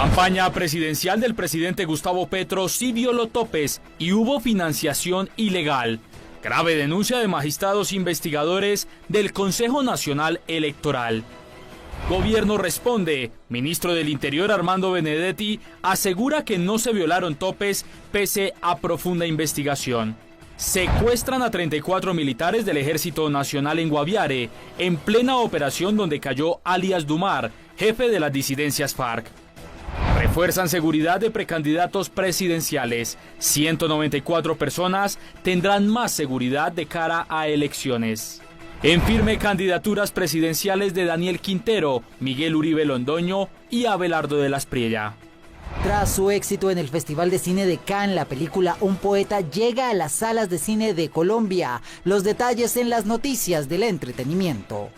Campaña presidencial del presidente Gustavo Petro sí violó topes y hubo financiación ilegal. Grave denuncia de magistrados investigadores del Consejo Nacional Electoral. Gobierno responde. Ministro del Interior Armando Benedetti asegura que no se violaron topes pese a profunda investigación. Secuestran a 34 militares del Ejército Nacional en Guaviare, en plena operación donde cayó alias Dumar, jefe de las disidencias FARC. Refuerzan seguridad de precandidatos presidenciales. 194 personas tendrán más seguridad de cara a elecciones. En firme candidaturas presidenciales de Daniel Quintero, Miguel Uribe Londoño y Abelardo de la Espriella. Tras su éxito en el Festival de Cine de Cannes, la película Un Poeta llega a las salas de cine de Colombia. Los detalles en las noticias del entretenimiento.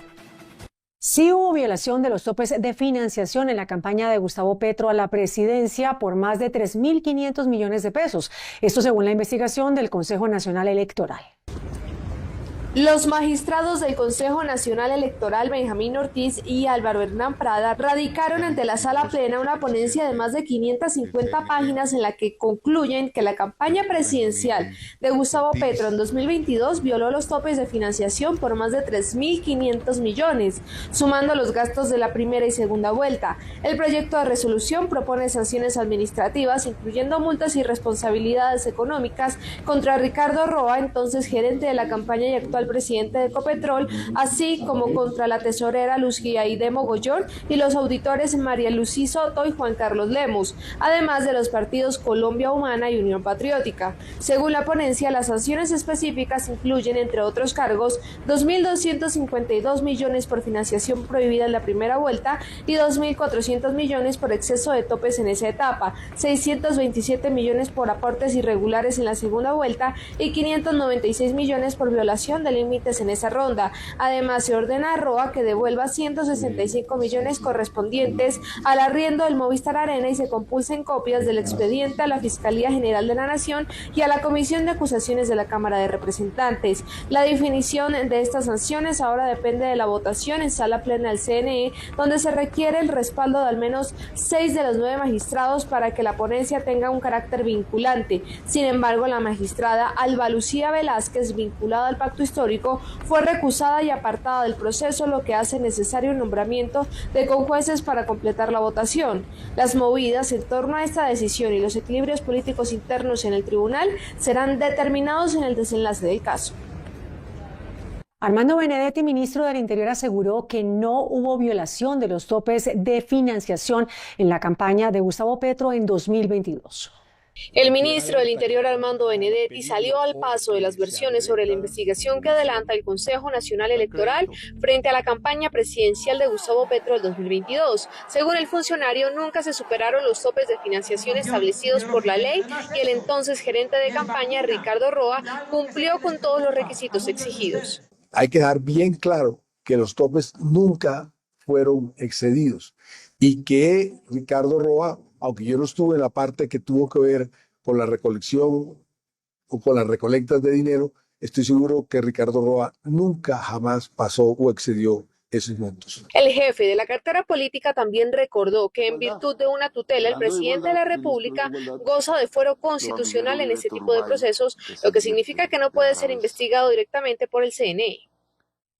Sí hubo violación de los topes de financiación en la campaña de Gustavo Petro a la presidencia por más de 3.500 millones de pesos. Esto según la investigación del Consejo Nacional Electoral. Los magistrados del Consejo Nacional Electoral, Benjamín Ortiz y Álvaro Hernán Prada, radicaron ante la Sala Plena una ponencia de más de 550 páginas en la que concluyen que la campaña presidencial de Gustavo Petro en 2022 violó los topes de financiación por más de 3.500 millones, sumando los gastos de la primera y segunda vuelta. El proyecto de resolución propone sanciones administrativas, incluyendo multas y responsabilidades económicas contra Ricardo Roa, entonces gerente de la campaña y actual presidente de Ecopetrol, así como contra la tesorera Luzgia Aide Mogollón y los auditores María Lucy Soto y Juan Carlos Lemus, además de los partidos Colombia Humana y Unión Patriótica. Según la ponencia, las sanciones específicas incluyen, entre otros cargos, 2.252 millones por financiación prohibida en la primera vuelta y 2.400 millones por exceso de topes en esa etapa, 627 millones por aportes irregulares en la segunda vuelta y 596 millones por violación de límites en esa ronda. Además, se ordena a Roa que devuelva 165 millones correspondientes al arriendo del Movistar Arena y se compulsen copias del expediente a la Fiscalía General de la Nación y a la Comisión de Acusaciones de la Cámara de Representantes. La definición de estas sanciones ahora depende de la votación en sala plena del CNE, donde se requiere el respaldo de al menos 6 de los 9 magistrados para que la ponencia tenga un carácter vinculante. Sin embargo, la magistrada Alba Lucía Velázquez, vinculada al pacto histórico, fue recusada y apartada del proceso, lo que hace necesario el nombramiento de conjueces para completar la votación. Las movidas en torno a esta decisión y los equilibrios políticos internos en el tribunal serán determinados en el desenlace del caso. Armando Benedetti, ministro del Interior, aseguró que no hubo violación de los topes de financiación en la campaña de Gustavo Petro en 2022. El ministro del Interior, Armando Benedetti, salió al paso de las versiones sobre la investigación que adelanta el Consejo Nacional Electoral frente a la campaña presidencial de Gustavo Petro del 2022. Según el funcionario, nunca se superaron los topes de financiación establecidos por la ley y el entonces gerente de campaña, Ricardo Roa, cumplió con todos los requisitos exigidos. Hay que dejar bien claro que los topes nunca fueron excedidos y que Ricardo Roa, aunque yo no estuve en la parte que tuvo que ver con la recolección o con las recolectas de dinero, estoy seguro que Ricardo Roa nunca jamás pasó o excedió esos montos. El jefe de la cartera política también recordó que en virtud de una tutela el presidente de la República goza de fuero constitucional en este tipo de procesos, lo que significa que no puede ser investigado directamente por el CNE.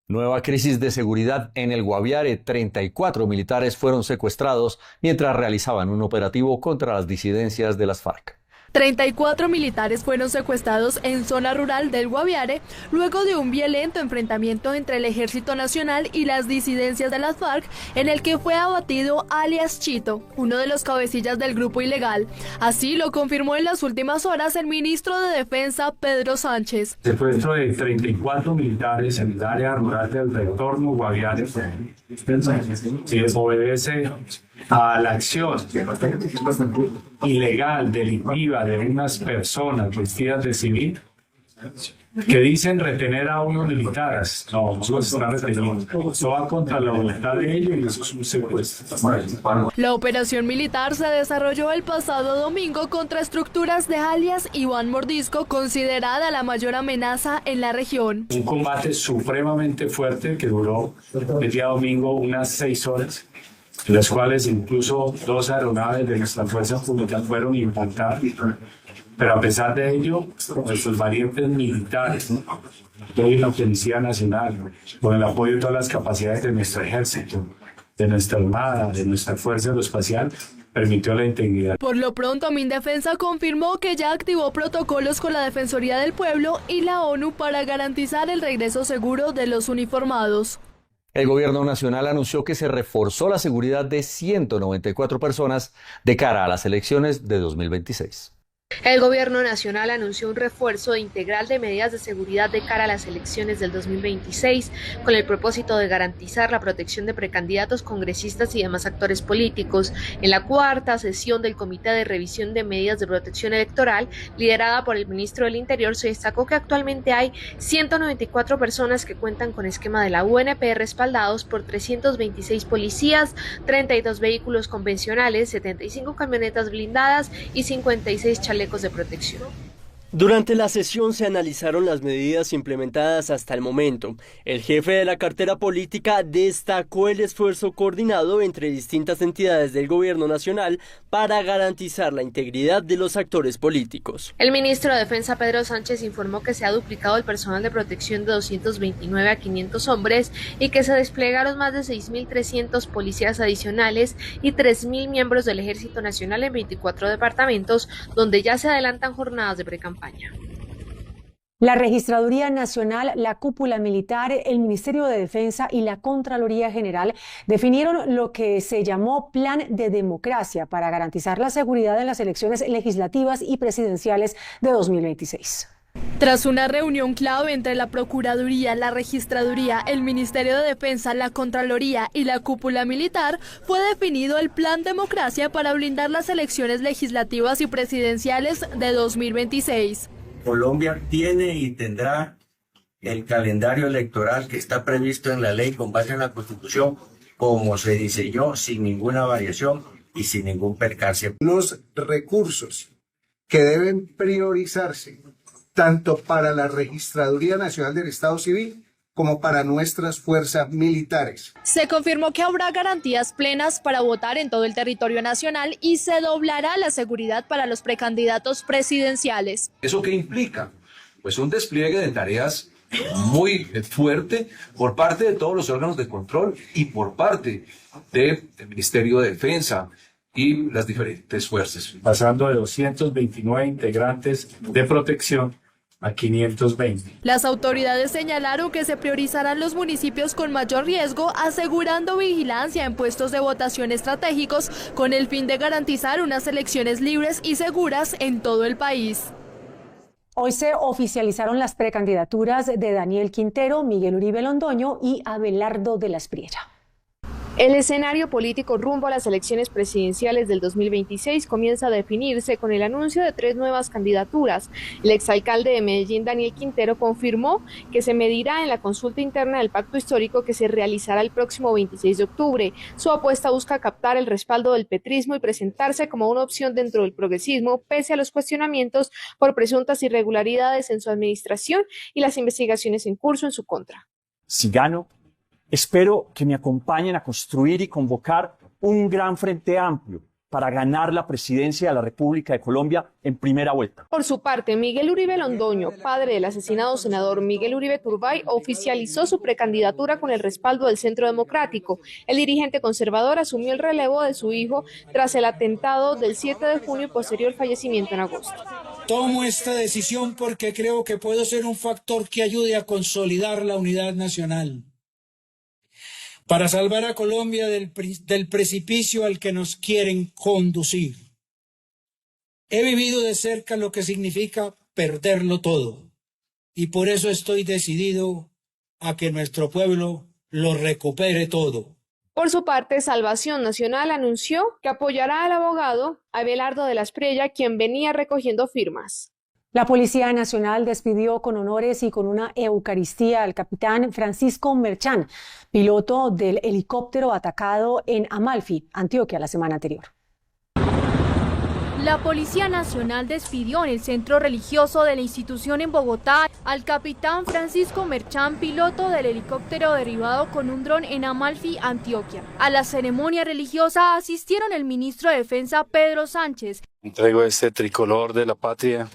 Nueva crisis de seguridad en el Guaviare. 34 militares fueron secuestrados mientras realizaban un operativo contra las disidencias de las FARC. 34 militares fueron secuestrados en zona rural del Guaviare luego de un violento enfrentamiento entre el Ejército Nacional y las disidencias de las FARC, en el que fue abatido alias Chito, uno de los cabecillas del grupo ilegal. Así lo confirmó en las últimas horas el ministro de Defensa, Pedro Sánchez. Secuestro de 34 militares en el área rural del retorno Guaviare se obedece a la acción ilegal, delictiva de unas personas vestidas de civil que dicen retener a unos militares. No los están reteniendo. Eso va contra la voluntad de ellos y eso es un secuestro. La operación militar se desarrolló el pasado domingo contra estructuras de alias Iván Mordisco, considerada la mayor amenaza en la región. Un combate supremamente fuerte que duró el día domingo unas 6 horas. en las cuales incluso 2 aeronaves de nuestra fuerza pública fueron impactadas. Pero a pesar de ello, nuestros valientes militares, de la Policía Nacional, con el apoyo de todas las capacidades de nuestro ejército, de nuestra armada, de nuestra fuerza aeroespacial, permitió la integridad. Por lo pronto, Mindefensa confirmó que ya activó protocolos con la Defensoría del Pueblo y la ONU para garantizar el regreso seguro de los uniformados. El gobierno nacional anunció que se reforzó la seguridad de 194 personas de cara a las elecciones de 2026. El gobierno nacional anunció un refuerzo integral de medidas de seguridad de cara a las elecciones del 2026 con el propósito de garantizar la protección de precandidatos, congresistas y demás actores políticos. En la cuarta sesión del Comité de Revisión de Medidas de Protección Electoral, liderada por el ministro del Interior, se destacó que actualmente hay 194 personas que cuentan con esquema de la UNP respaldados por 326 policías, 32 vehículos convencionales, 75 camionetas blindadas y 56 chalecos de protección. Durante la sesión se analizaron las medidas implementadas hasta el momento. El jefe de la cartera política destacó el esfuerzo coordinado entre distintas entidades del gobierno nacional para garantizar la integridad de los actores políticos. El ministro de Defensa, Pedro Sánchez, informó que se ha duplicado el personal de protección de 229 a 500 hombres y que se desplegaron más de 6.300 policías adicionales y 3.000 miembros del Ejército Nacional en 24 departamentos, donde ya se adelantan jornadas de precampaña. La Registraduría Nacional, la Cúpula Militar, el Ministerio de Defensa y la Contraloría General definieron lo que se llamó Plan de Democracia para garantizar la seguridad en las elecciones legislativas y presidenciales de 2026. Tras una reunión clave entre la Procuraduría, la Registraduría, el Ministerio de Defensa, la Contraloría y la Cúpula Militar, fue definido el Plan Democracia para blindar las elecciones legislativas y presidenciales de 2026. Colombia tiene y tendrá el calendario electoral que está previsto en la ley con base en la Constitución, como se diseñó, sin ninguna variación y sin ningún percance. Los recursos que deben priorizarse tanto para la Registraduría Nacional del Estado Civil como para nuestras fuerzas militares. Se confirmó que habrá garantías plenas para votar en todo el territorio nacional y se doblará la seguridad para los precandidatos presidenciales. ¿Eso qué implica? Pues un despliegue de tareas muy fuerte por parte de todos los órganos de control y por parte del Ministerio de Defensa y las diferentes fuerzas. Pasando de 229 integrantes de protección a 520. Las autoridades señalaron que se priorizarán los municipios con mayor riesgo, asegurando vigilancia en puestos de votación estratégicos con el fin de garantizar unas elecciones libres y seguras en todo el país. Hoy se oficializaron las precandidaturas de Daniel Quintero, Miguel Uribe Londoño y Abelardo de la Espriella. El escenario político rumbo a las elecciones presidenciales del 2026 comienza a definirse con el anuncio de 3 nuevas candidaturas. El exalcalde de Medellín, Daniel Quintero, confirmó que se medirá en la consulta interna del pacto histórico que se realizará el próximo 26 de octubre. Su apuesta busca captar el respaldo del petrismo y presentarse como una opción dentro del progresismo, pese a los cuestionamientos por presuntas irregularidades en su administración y las investigaciones en curso en su contra. Si gano, espero que me acompañen a construir y convocar un gran frente amplio para ganar la presidencia de la República de Colombia en primera vuelta. Por su parte, Miguel Uribe Londoño, padre del asesinado senador Miguel Uribe Turbay, oficializó su precandidatura con el respaldo del Centro Democrático. El dirigente conservador asumió el relevo de su hijo tras el atentado del 7 de junio y posterior fallecimiento en agosto. Tomo esta decisión porque creo que puedo ser un factor que ayude a consolidar la unidad nacional, para salvar a Colombia del precipicio al que nos quieren conducir. He vivido de cerca lo que significa perderlo todo, y por eso estoy decidido a que nuestro pueblo lo recupere todo. Por su parte, Salvación Nacional anunció que apoyará al abogado Abelardo de la Espriella, quien venía recogiendo firmas. La Policía Nacional despidió con honores y con una eucaristía al capitán Francisco Merchán, piloto del helicóptero atacado en Amalfi, Antioquia, la semana anterior. La Policía Nacional despidió en el centro religioso de la institución en Bogotá al capitán Francisco Merchán, piloto del helicóptero derribado con un dron en Amalfi, Antioquia. A la ceremonia religiosa asistieron el ministro de Defensa Pedro Sánchez. Entrego este tricolor de la patria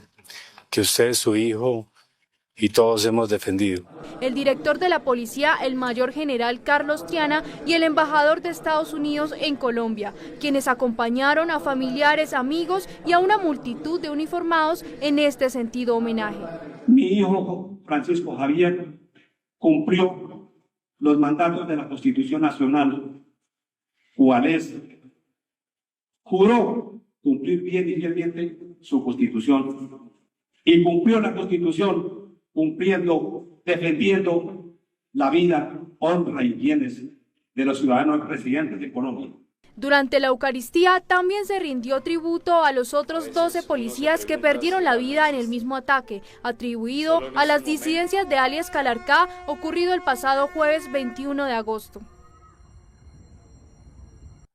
que usted, su hijo y todos hemos defendido. El director de la policía, el mayor general Carlos Triana, y el embajador de Estados Unidos en Colombia, quienes acompañaron a familiares, amigos y a una multitud de uniformados en este sentido homenaje. Mi hijo Francisco Javier cumplió los mandatos de la Constitución Nacional, cuales juró cumplir bien y fielmente su Constitución, y cumplió la Constitución cumpliendo, defendiendo la vida, honra y bienes de los ciudadanos residentes de Colombia. Durante la Eucaristía también se rindió tributo a los otros 12 policías que perdieron la vida en el mismo ataque, atribuido a las disidencias de alias Calarcá, ocurrido el pasado jueves 21 de agosto.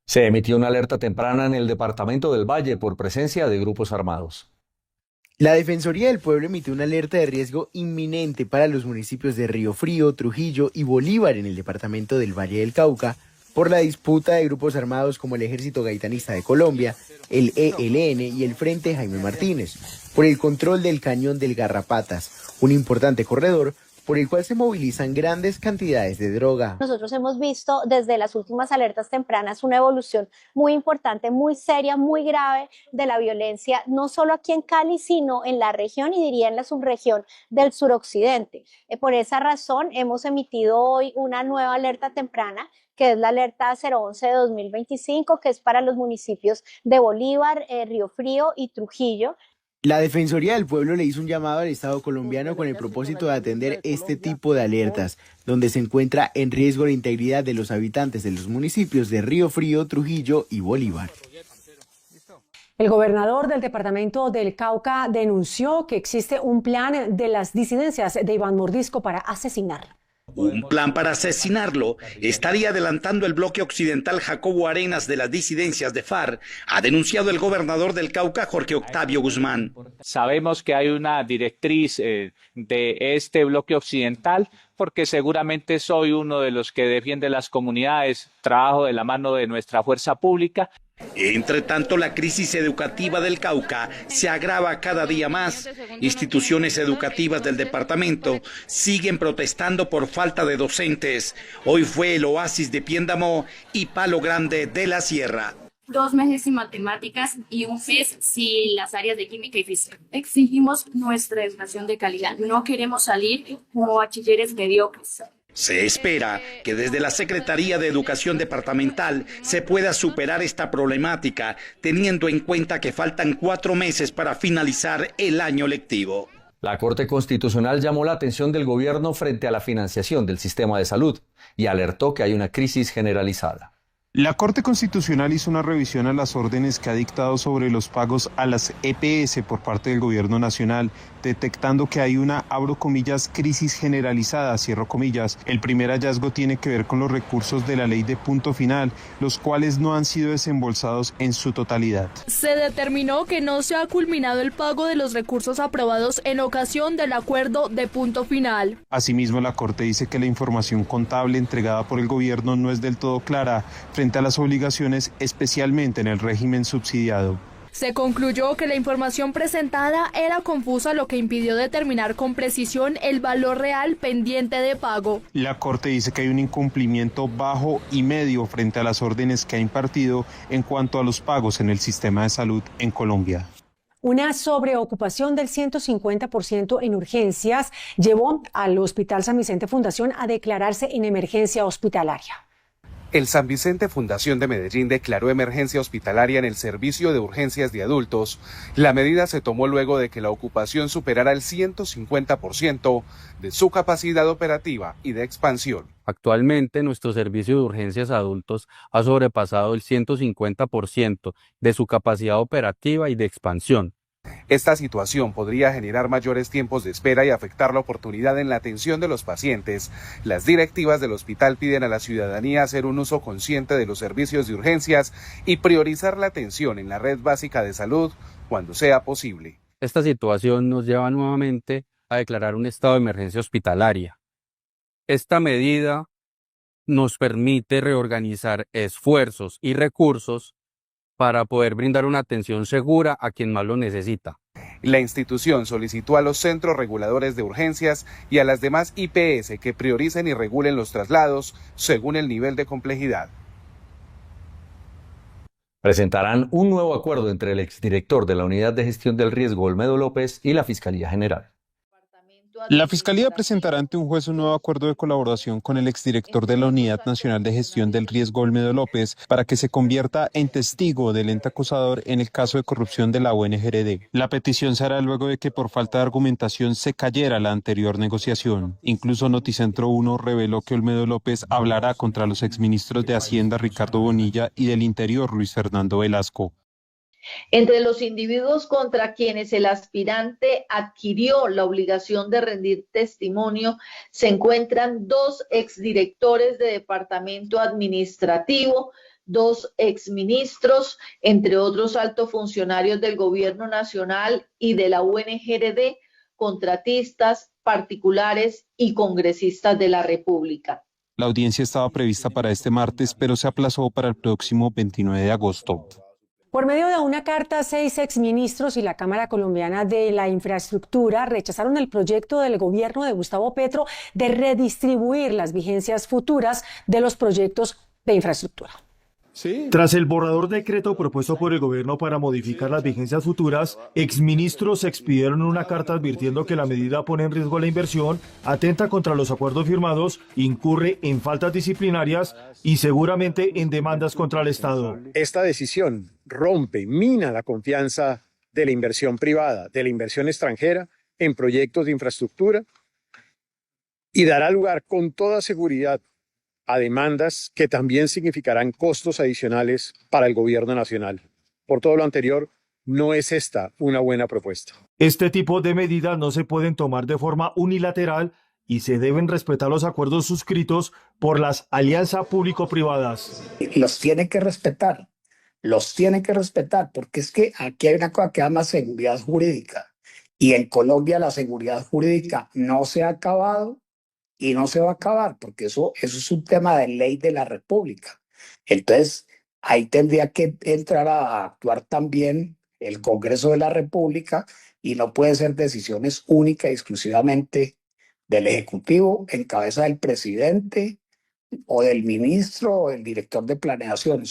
Se emitió una alerta temprana en el departamento del Valle por presencia de grupos armados. La Defensoría del Pueblo emitió una alerta de riesgo inminente para los municipios de Río Frío, Trujillo y Bolívar en el departamento del Valle del Cauca por la disputa de grupos armados como el Ejército Gaitanista de Colombia, el ELN y el Frente Jaime Martínez, por el control del cañón del Garrapatas, un importante corredor por el cual se movilizan grandes cantidades de droga. Nosotros hemos visto desde las últimas alertas tempranas una evolución muy importante, muy seria, muy grave de la violencia, no solo aquí en Cali, sino en la región y diría en la subregión del suroccidente. Por esa razón hemos emitido hoy una nueva alerta temprana, que es la alerta 011 de 2025, que es para los municipios de Bolívar, Río Frío y Trujillo. La Defensoría del Pueblo le hizo un llamado al Estado colombiano con el propósito de atender este tipo de alertas, donde se encuentra en riesgo la integridad de los habitantes de los municipios de Río Frío, Trujillo y Bolívar. El gobernador del departamento del Cauca denunció que existe un plan de las disidencias de Iván Mordisco para asesinarlo. Un plan para asesinarlo estaría adelantando el bloque occidental Jacobo Arenas de las disidencias de FARC, ha denunciado el gobernador del Cauca, Jorge Octavio Guzmán. Sabemos que hay una directriz de este bloque occidental, porque seguramente soy uno de los que defiende las comunidades, trabajo de la mano de nuestra fuerza pública. Entre tanto, la crisis educativa del Cauca se agrava cada día más. Instituciones educativas del departamento siguen protestando por falta de docentes. Hoy fue el Oasis de Piéndamo y Palo Grande de la Sierra. 2 meses sin matemáticas y un mes sin las áreas de química y física. Exigimos nuestra educación de calidad. No queremos salir como bachilleres mediocres. Se espera que desde la Secretaría de Educación Departamental se pueda superar esta problemática, teniendo en cuenta que faltan 4 meses para finalizar el año lectivo. La Corte Constitucional llamó la atención del gobierno frente a la financiación del sistema de salud y alertó que hay una crisis generalizada. La Corte Constitucional hizo una revisión a las órdenes que ha dictado sobre los pagos a las EPS por parte del Gobierno Nacional, detectando que hay una, abro comillas, crisis generalizada, cierro comillas. El primer hallazgo tiene que ver con los recursos de la ley de punto final, los cuales no han sido desembolsados en su totalidad. Se determinó que no se ha culminado el pago de los recursos aprobados en ocasión del acuerdo de punto final. Asimismo, la Corte dice que la información contable entregada por el gobierno no es del todo clara frente a las obligaciones, especialmente en el régimen subsidiado. Se concluyó que la información presentada era confusa, lo que impidió determinar con precisión el valor real pendiente de pago. La Corte dice que hay un incumplimiento bajo y medio frente a las órdenes que ha impartido en cuanto a los pagos en el sistema de salud en Colombia. Una sobreocupación del 150% en urgencias llevó al Hospital San Vicente Fundación a declararse en emergencia hospitalaria. El San Vicente Fundación de Medellín declaró emergencia hospitalaria en el servicio de urgencias de adultos. La medida se tomó luego de que la ocupación superara el 150% de su capacidad operativa y de expansión. Actualmente nuestro servicio de urgencias adultos ha sobrepasado el 150% de su capacidad operativa y de expansión. Esta situación podría generar mayores tiempos de espera y afectar la oportunidad en la atención de los pacientes. Las directivas del hospital piden a la ciudadanía hacer un uso consciente de los servicios de urgencias y priorizar la atención en la red básica de salud cuando sea posible. Esta situación nos lleva nuevamente a declarar un estado de emergencia hospitalaria. Esta medida nos permite reorganizar esfuerzos y recursos para poder brindar una atención segura a quien más lo necesita. La institución solicitó a los centros reguladores de urgencias y a las demás IPS que prioricen y regulen los traslados según el nivel de complejidad. Presentarán un nuevo acuerdo entre el exdirector de la Unidad de Gestión del Riesgo, Olmedo López, y la Fiscalía General. La Fiscalía presentará ante un juez un nuevo acuerdo de colaboración con el exdirector de la Unidad Nacional de Gestión del Riesgo, Olmedo López, para que se convierta en testigo del ente acusador en el caso de corrupción de la UNGRD. La petición se hará luego de que por falta de argumentación se cayera la anterior negociación. Incluso Noticentro 1 reveló que Olmedo López hablará contra los exministros de Hacienda Ricardo Bonilla y del Interior Luis Fernando Velasco. Entre los individuos contra quienes el aspirante adquirió la obligación de rendir testimonio se encuentran 2 exdirectores de departamento administrativo, 2 exministros, entre otros altos funcionarios del gobierno nacional y de la UNGRD, contratistas, particulares y congresistas de la República. La audiencia estaba prevista para este martes, pero se aplazó para el próximo 29 de agosto. Por medio de una carta, 6 exministros y la Cámara Colombiana de la Infraestructura rechazaron el proyecto del gobierno de Gustavo Petro de redistribuir las vigencias futuras de los proyectos de infraestructura. Tras el borrador decreto propuesto por el gobierno para modificar las vigencias futuras, exministros expidieron una carta advirtiendo que la medida pone en riesgo la inversión, atenta contra los acuerdos firmados, incurre en faltas disciplinarias y seguramente en demandas contra el Estado. Esta decisión rompe, mina la confianza de la inversión privada, de la inversión extranjera en proyectos de infraestructura y dará lugar con toda seguridad a demandas que también significarán costos adicionales para el gobierno nacional. Por todo lo anterior, no es esta una buena propuesta. Este tipo de medidas no se pueden tomar de forma unilateral y se deben respetar los acuerdos suscritos por las alianzas público-privadas. Los tiene que respetar, porque es que aquí hay una cosa que se llama seguridad jurídica y en Colombia la seguridad jurídica no se ha acabado y no se va a acabar, porque eso es un tema de ley de la República. Entonces, ahí tendría que entrar a actuar también el Congreso de la República y no puede ser decisiones únicas y exclusivamente del Ejecutivo en cabeza del presidente o del ministro o del director de planeación.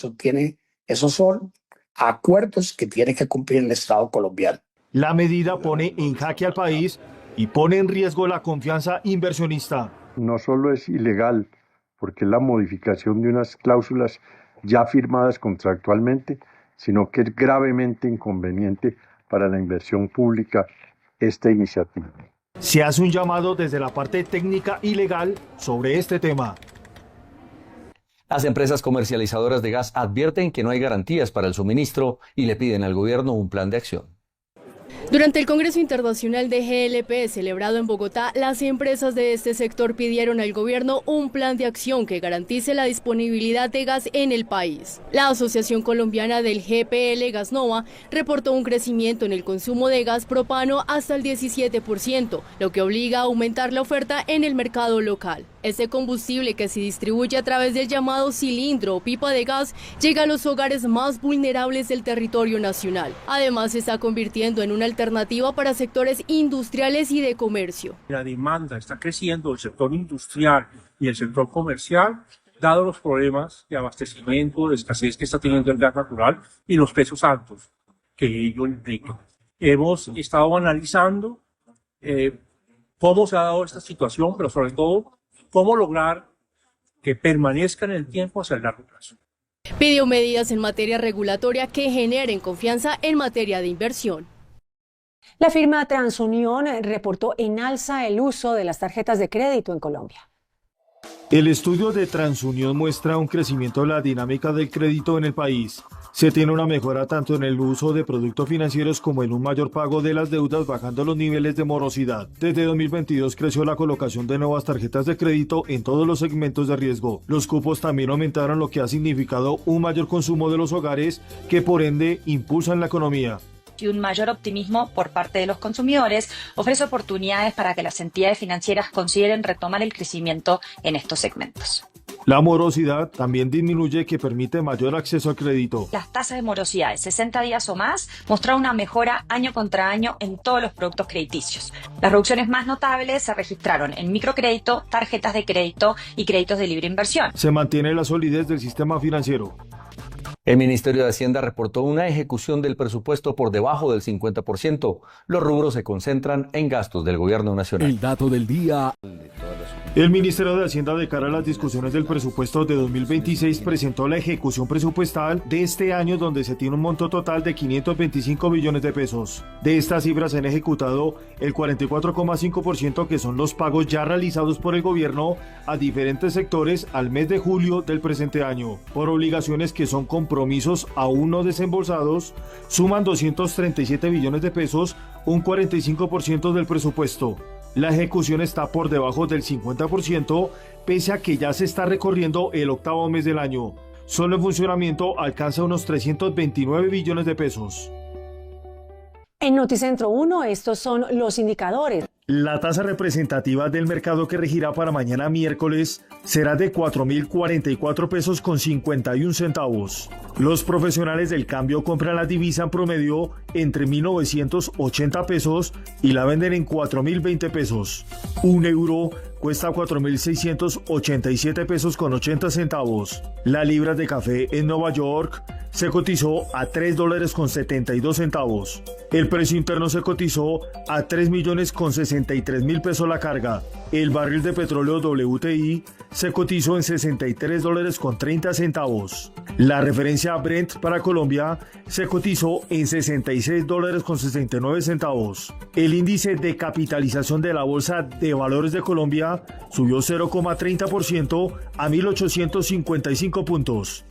Esos son acuerdos que tiene que cumplir el Estado colombiano. La medida pone en jaque al país y pone en riesgo la confianza inversionista. No solo es ilegal, porque es la modificación de unas cláusulas ya firmadas contractualmente, sino que es gravemente inconveniente para la inversión pública esta iniciativa. Se hace un llamado desde la parte técnica y legal sobre este tema. Las empresas comercializadoras de gas advierten que no hay garantías para el suministro y le piden al gobierno un plan de acción. Durante el Congreso Internacional de GLP celebrado en Bogotá, las empresas de este sector pidieron al gobierno un plan de acción que garantice la disponibilidad de gas en el país. La Asociación Colombiana del GPL Gasnova reportó un crecimiento en el consumo de gas propano hasta el 17%, lo que obliga a aumentar la oferta en el mercado local. Este combustible, que se distribuye a través del llamado cilindro o pipa de gas, llega a los hogares más vulnerables del territorio nacional. Además, se está convirtiendo en una alternativa para sectores industriales y de comercio. La demanda está creciendo del sector industrial y el sector comercial, dado los problemas de abastecimiento, de escasez que está teniendo el gas natural y los precios altos que ello implica. Hemos estado analizando cómo se ha dado esta situación, pero sobre todo cómo lograr que permanezca en el tiempo hacia el largo plazo. Pidió medidas en materia regulatoria que generen confianza en materia de inversión. La firma TransUnión reportó en alza el uso de las tarjetas de crédito en Colombia. El estudio de TransUnión muestra un crecimiento de la dinámica del crédito en el país. Se tiene una mejora tanto en el uso de productos financieros como en un mayor pago de las deudas, bajando los niveles de morosidad. Desde 2022 creció la colocación de nuevas tarjetas de crédito en todos los segmentos de riesgo. Los cupos también aumentaron, lo que ha significado un mayor consumo de los hogares, que por ende impulsan la economía. Y un mayor optimismo por parte de los consumidores ofrece oportunidades para que las entidades financieras consideren retomar el crecimiento en estos segmentos. La morosidad también disminuye, que permite mayor acceso al crédito. Las tasas de morosidad de 60 días o más mostraron una mejora año contra año en todos los productos crediticios. Las reducciones más notables se registraron en microcrédito, tarjetas de crédito y créditos de libre inversión. Se mantiene la solidez del sistema financiero. El Ministerio de Hacienda reportó una ejecución del presupuesto por debajo del 50%. Los rubros se concentran en gastos del gobierno nacional. El dato del día. El Ministerio de Hacienda, de cara a las discusiones del presupuesto de 2026, presentó la ejecución presupuestal de este año, donde se tiene un monto total de 525 billones de pesos. De estas cifras se han ejecutado el 44,5%, que son los pagos ya realizados por el gobierno a diferentes sectores al mes de julio del presente año. Por obligaciones que son compromisos aún no desembolsados, suman 237 billones de pesos, un 45% del presupuesto. La ejecución está por debajo del 50%, pese a que ya se está recorriendo el octavo mes del año. Solo en funcionamiento alcanza unos 329 billones de pesos. En Noticentro 1, estos son los indicadores. La tasa representativa del mercado, que regirá para mañana miércoles, será de 4.044 pesos con 51 centavos. Los profesionales del cambio compran la divisa en promedio entre 1.980 pesos y la venden en 4.020 pesos. Un euro cuesta 4.687 pesos con 80 centavos. La libra de café en Nueva York se cotizó a $3 con 72 centavos. El precio interno se cotizó a 3 millones con 63 mil pesos la carga. El barril de petróleo WTI se cotizó en $63 con 30 centavos. La referencia Brent para Colombia se cotizó en $66 con 69 centavos. El índice de capitalización de la Bolsa de Valores de Colombia subió 0,30% a 1.855 puntos.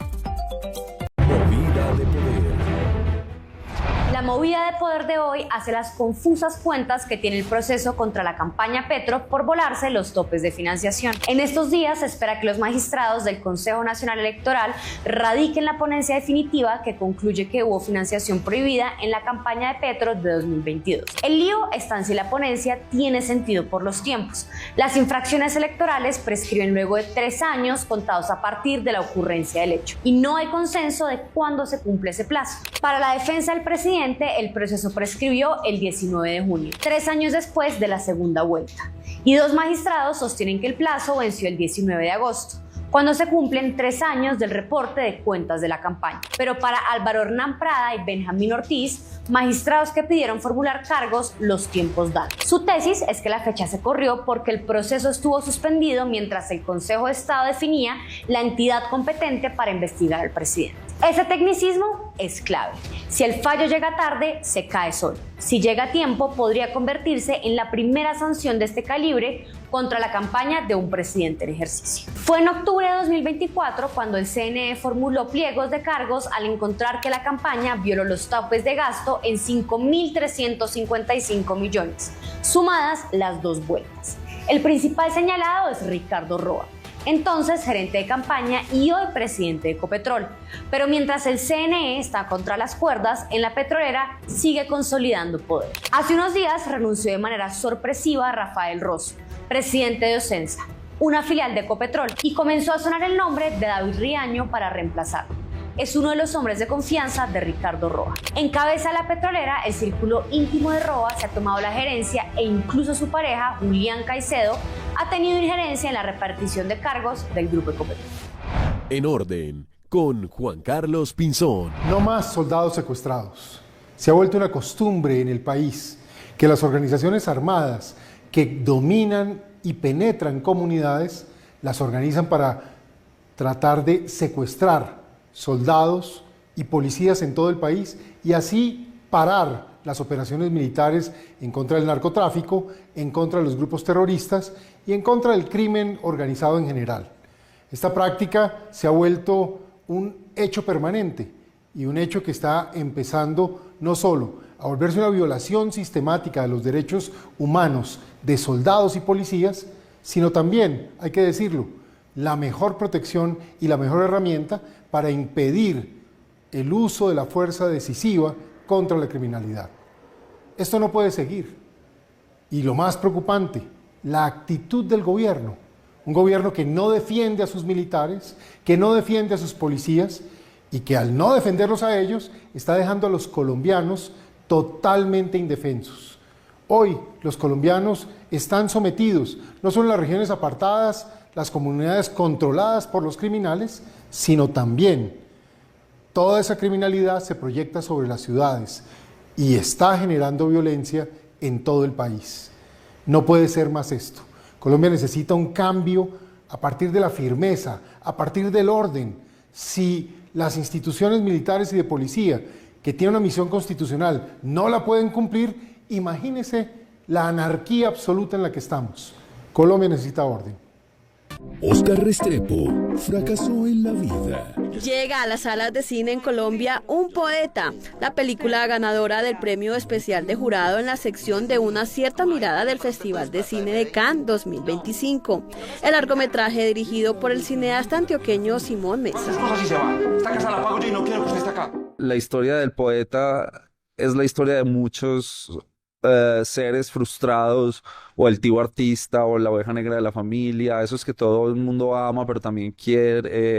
La movida de poder de hoy hace las confusas cuentas que tiene el proceso contra la campaña Petro por volarse los topes de financiación. En estos días se espera que los magistrados del Consejo Nacional Electoral radiquen la ponencia definitiva que concluye que hubo financiación prohibida en la campaña de Petro de 2022. El lío está en si la ponencia tiene sentido por los tiempos. Las infracciones electorales prescriben luego de 3 años contados a partir de la ocurrencia del hecho, y no hay consenso de cuándo se cumple ese plazo. Para la defensa del presidente, el proceso prescribió el 19 de junio, 3 años después de la segunda vuelta, y 2 magistrados sostienen que el plazo venció el 19 de agosto, cuando se cumplen 3 años del reporte de cuentas de la campaña. Pero para Álvaro Hernán Prada y Benjamín Ortiz, magistrados que pidieron formular cargos, los tiempos dan. Su tesis es que la fecha se corrió porque el proceso estuvo suspendido mientras el Consejo de Estado definía la entidad competente para investigar al presidente. Ese tecnicismo es clave. Si el fallo llega tarde, se cae solo. Si llega a tiempo, podría convertirse en la primera sanción de este calibre contra la campaña de un presidente en ejercicio. Fue en octubre de 2024 cuando el CNE formuló pliegos de cargos al encontrar que la campaña violó los topes de gasto en 5.355 millones, sumadas las 2 vueltas. El principal señalado es Ricardo Roa, entonces gerente de campaña y hoy presidente de Ecopetrol. Pero mientras el CNE está contra las cuerdas, en la petrolera sigue consolidando poder. Hace unos días renunció de manera sorpresiva Rafael Rosso, presidente de Ocensa, una filial de Ecopetrol, y comenzó a sonar el nombre de David Riaño para reemplazarlo. Es uno de los hombres de confianza de Ricardo Roa. Encabeza la petrolera, el círculo íntimo de Roa se ha tomado la gerencia e incluso su pareja, Julián Caicedo, ha tenido injerencia en la repartición de cargos del Grupo Ecopetrol. En orden, con Juan Carlos Pinzón. No más soldados secuestrados. Se ha vuelto una costumbre en el país que las organizaciones armadas que dominan y penetran comunidades las organizan para tratar de secuestrar soldados y policías en todo el país y así parar las operaciones militares en contra del narcotráfico, en contra de los grupos terroristas y en contra del crimen organizado en general. Esta práctica se ha vuelto un hecho permanente y un hecho que está empezando no solo a volverse una violación sistemática de los derechos humanos de soldados y policías, sino también, hay que decirlo, la mejor protección y la mejor herramienta para impedir el uso de la fuerza decisiva contra la criminalidad. Esto no puede seguir. Y lo más preocupante, la actitud del gobierno. Un gobierno que no defiende a sus militares, que no defiende a sus policías y que al no defenderlos a ellos está dejando a los colombianos totalmente indefensos. Hoy los colombianos están sometidos no solo en las regiones apartadas, las comunidades controladas por los criminales, sino también toda esa criminalidad se proyecta sobre las ciudades y está generando violencia en todo el país. No puede ser más esto. Colombia necesita un cambio a partir de la firmeza, a partir del orden. Si las instituciones militares y de policía, que tienen una misión constitucional, no la pueden cumplir, imagínese la anarquía absoluta en la que estamos. Colombia necesita orden. Óscar Restrepo fracasó en la vida. Llega a las salas de cine en Colombia Un Poeta, la película ganadora del Premio Especial de Jurado en la sección de una cierta mirada del Festival de Cine de Cannes 2025. El largometraje dirigido por el cineasta antioqueño Simón Mesa. La historia del poeta es la historia de muchos seres frustrados, o el tío artista, o la oveja negra de la familia, esos que todo el mundo ama, pero también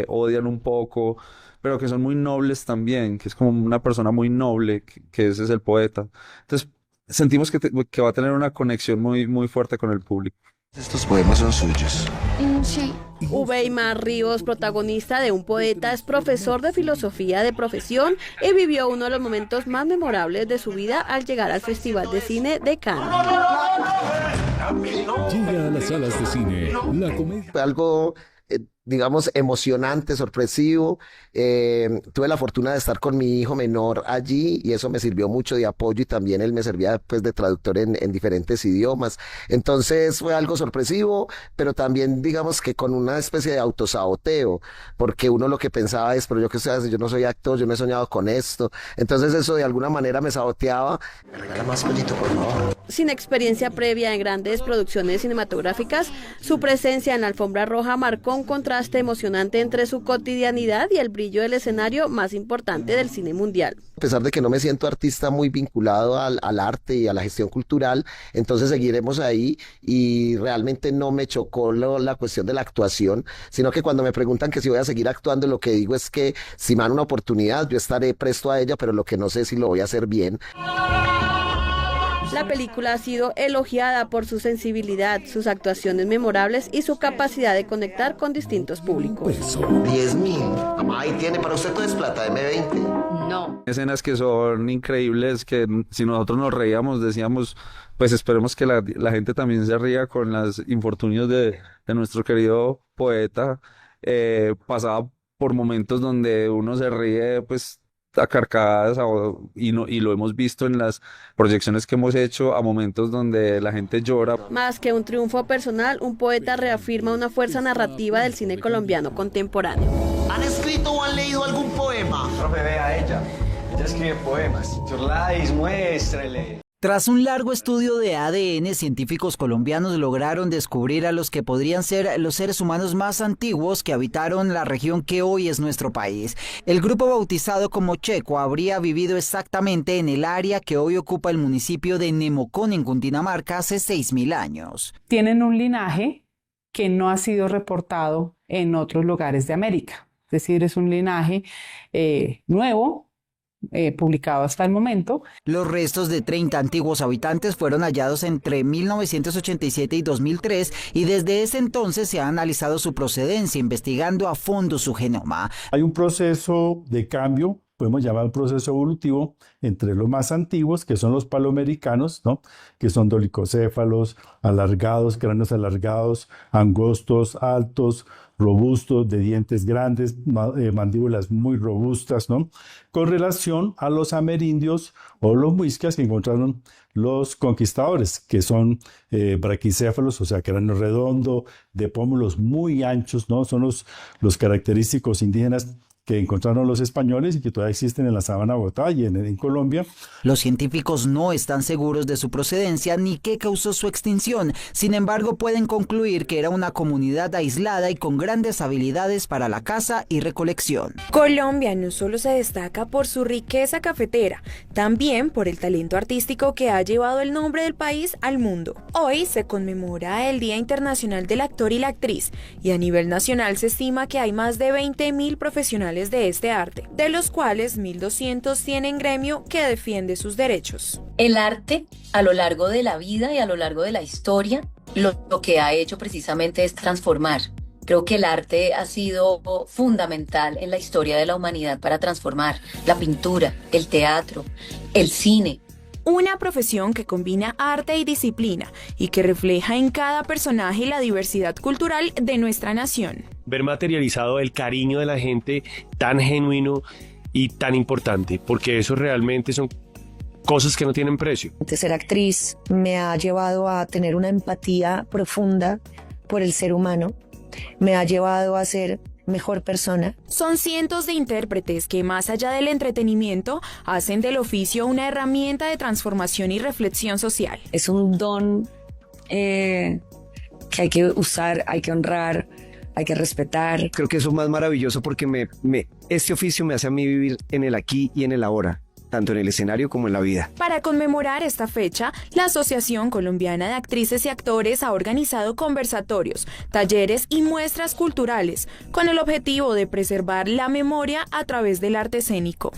odian un poco, pero que son muy nobles también, que es como una persona muy noble, que ese es el poeta. Entonces, sentimos que va a tener una conexión muy, muy fuerte con el público. Estos poemas son suyos. Sí. Uweimar Ríos, protagonista de Un Poeta, es profesor de filosofía de profesión y vivió uno de los momentos más memorables de su vida al llegar al Festival de Cine de Cannes. Llega a las salas de cine la comedia. Fue algo, digamos, emocionante, sorpresivo. Tuve la fortuna de estar con mi hijo menor allí y eso me sirvió mucho de apoyo y también él me servía pues de traductor en diferentes idiomas. Entonces fue algo sorpresivo, pero también digamos que con una especie de autosaboteo, porque uno lo que pensaba es, pero yo qué sé, yo no soy actor, yo no he soñado con esto. Entonces eso de alguna manera me saboteaba. Me regala más pollito, por favor. Sin experiencia previa en grandes producciones cinematográficas, su presencia en la alfombra roja marcó un contraste emocionante entre su cotidianidad y el brillo del escenario más importante del cine mundial. A pesar de que no me siento artista muy vinculado al arte y a la gestión cultural, entonces seguiremos ahí y realmente no me chocó la cuestión de la actuación, sino que cuando me preguntan que si voy a seguir actuando, lo que digo es que si me dan una oportunidad, yo estaré presto a ella, pero lo que no sé es si lo voy a hacer bien. La película ha sido elogiada por su sensibilidad, sus actuaciones memorables y su capacidad de conectar con distintos públicos. 10.000. Mamá, ahí tiene para usted, todo es plata, M20. No. Escenas que son increíbles, que si nosotros nos reíamos, decíamos, pues esperemos que la gente también se ría con los infortunios de nuestro querido poeta. Pasaba por momentos donde uno se ríe, pues, a carcajadas y lo hemos visto en las proyecciones que hemos hecho, a momentos donde la gente llora. Más que un triunfo personal, Un Poeta reafirma una fuerza narrativa del cine colombiano contemporáneo. ¿Han escrito o han leído algún poema? Profe, vea a ella. Ella escribe poemas. Churladis, muéstrele. Tras un largo estudio de ADN, científicos colombianos lograron descubrir a los que podrían ser los seres humanos más antiguos que habitaron la región que hoy es nuestro país. El grupo bautizado como Checo habría vivido exactamente en el área que hoy ocupa el municipio de Nemocón, en Cundinamarca, hace 6.000 años. Tienen un linaje que no ha sido reportado en otros lugares de América. Es decir, es un linaje nuevo, publicado hasta el momento. Los restos de 30 antiguos habitantes fueron hallados entre 1987 y 2003 y desde ese entonces se ha analizado su procedencia, investigando a fondo su genoma. Hay un proceso de cambio, podemos llamar un proceso evolutivo, entre los más antiguos, que son los palomericanos, ¿no? Que son dolicocéfalos, alargados, cráneos alargados, angostos, altos, robustos, de dientes grandes, mandíbulas muy robustas, ¿no? Con relación a los amerindios o los muiscas que encontraron los conquistadores, que son braquicéfalos, o sea, cráneo redondo, de pómulos muy anchos, ¿no? Son los característicos indígenas que encontraron los españoles y que todavía existen en la sabana Bogotá y en Colombia. Los científicos no están seguros de su procedencia ni qué causó su extinción. Sin embargo, pueden concluir que era una comunidad aislada y con grandes habilidades para la caza y recolección. Colombia no solo se destaca por su riqueza cafetera, también por el talento artístico que ha llevado el nombre del país al mundo. Hoy se conmemora el Día Internacional del Actor y la Actriz, y a nivel nacional se estima que hay más de 20.000 profesionales de este arte, de los cuales 1.200 tienen gremio que defiende sus derechos. El arte, a lo largo de la vida y a lo largo de la historia, lo que ha hecho precisamente es transformar. Creo que el arte ha sido fundamental en la historia de la humanidad para transformar la pintura, el teatro, el cine. Una profesión que combina arte y disciplina y que refleja en cada personaje la diversidad cultural de nuestra nación. Ver materializado el cariño de la gente tan genuino y tan importante, porque eso realmente son cosas que no tienen precio. Ser actriz me ha llevado a tener una empatía profunda por el ser humano, me ha llevado a ser mejor persona. Son cientos de intérpretes que, más allá del entretenimiento, hacen del oficio una herramienta de transformación y reflexión social. Es un don que hay que usar, hay que honrar, hay que respetar. Creo que eso es más maravilloso porque este oficio me hace a mí vivir en el aquí y en el ahora, tanto en el escenario como en la vida. Para conmemorar esta fecha, la Asociación Colombiana de Actrices y Actores ha organizado conversatorios, talleres y muestras culturales, con el objetivo de preservar la memoria a través del arte escénico.